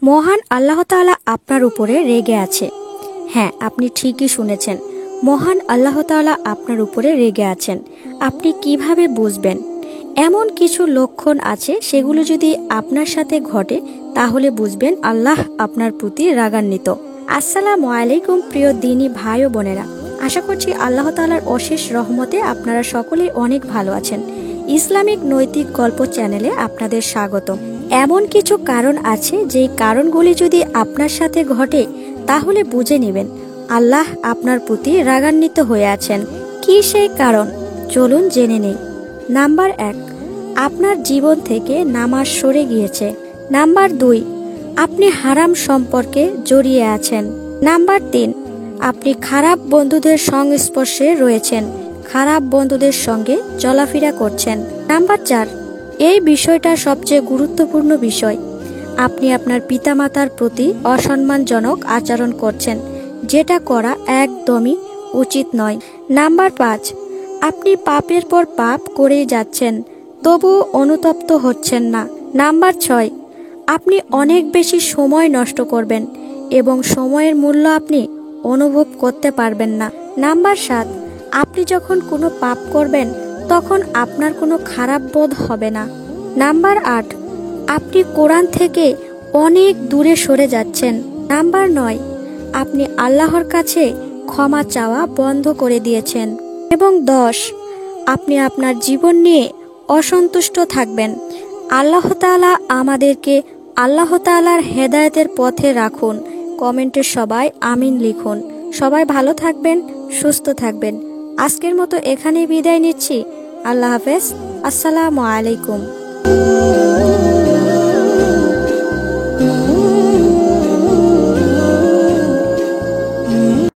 মহান আল্লাহ তাআলা আপনার উপরে রেগে আছে। হ্যাঁ, আপনি ঠিকই শুনেছেন, মহান আল্লাহ তাআলা আপনার উপরে রেগে আছেন। আপনি কিভাবে বুঝবেন? এমন কিছু লক্ষণ আছে, সেগুলো যদি আপনার সাথে ঘটে তাহলে বুঝবেন আল্লাহ আপনার প্রতি রাগান্বিত। আসসালামু আলাইকুম প্রিয় দিনী ভাই ও বোনেরা, আশা করছি আল্লাহ তাআলার অশেষ রহমতে আপনারা সকলেই অনেক ভালো আছেন। ইসলামিক নৈতিক গল্প চ্যানেলে আপনাদের স্বাগত। এমন কিছু কারণ আছে, যেই কারণগুলি যদি আপনার সাথে ঘটে তাহলে বুঝে নেবেন আল্লাহ আপনার প্রতি রাগান্বিত হয়ে আছেন। কি সেই কারণ? চলুন জেনে নেই। নাম্বার 1, আপনার জীবন থেকে নামাজ সরে গিয়েছে। নাম্বার 2, আপনি হারাম সম্পর্কে জড়িয়ে আছেন। নাম্বার 3, আপনি খারাপ বন্ধুদের সংস্পর্শে রয়েছেন, খারাপ বন্ধুদের সঙ্গে চলাফেরা করছেন। নাম্বার 4, এই বিষয়টা সবচেয়ে গুরুত্বপূর্ণ বিষয়, আপনি আপনার পিতামাতার প্রতি অসম্মানজনক আচরণ করছেন, যেটা করা একদমই উচিত নয়। নাম্বার 5, আপনি পাপের পর পাপ করেই যাচ্ছেন, তবুও অনুতপ্ত হচ্ছেন না। নাম্বার 6, আপনি অনেক বেশি সময় নষ্ট করবেন এবং সময়ের মূল্য আপনি অনুভব করতে পারবেন না। নাম্বার 7, আপনি যখন কোনো পাপ করবেন তখন আপনার কোনো খারাপ বোধ হবে না। নাম্বার 8, আপনি কোরআন থেকে অনেক দূরে সরে যাচ্ছেন। নাম্বার 9, আপনি আল্লাহর কাছে ক্ষমা চাওয়া বন্ধ করে দিয়েছেন। এবং 10, আপনি আপনার জীবন নিয়ে অসন্তুষ্ট থাকবেন। আল্লাহ তাআলা আমাদেরকে আল্লাহ তাআলার হেদায়েতের পথে রাখুন। কমেন্টে সবাই আমিন লিখুন। সবাই ভালো থাকবেন, সুস্থ থাকবেন। আজকের মতো এখানেই বিদায় নিচ্ছি। আল্লাহ হাফেজ। আসসালামু আলাইকুম।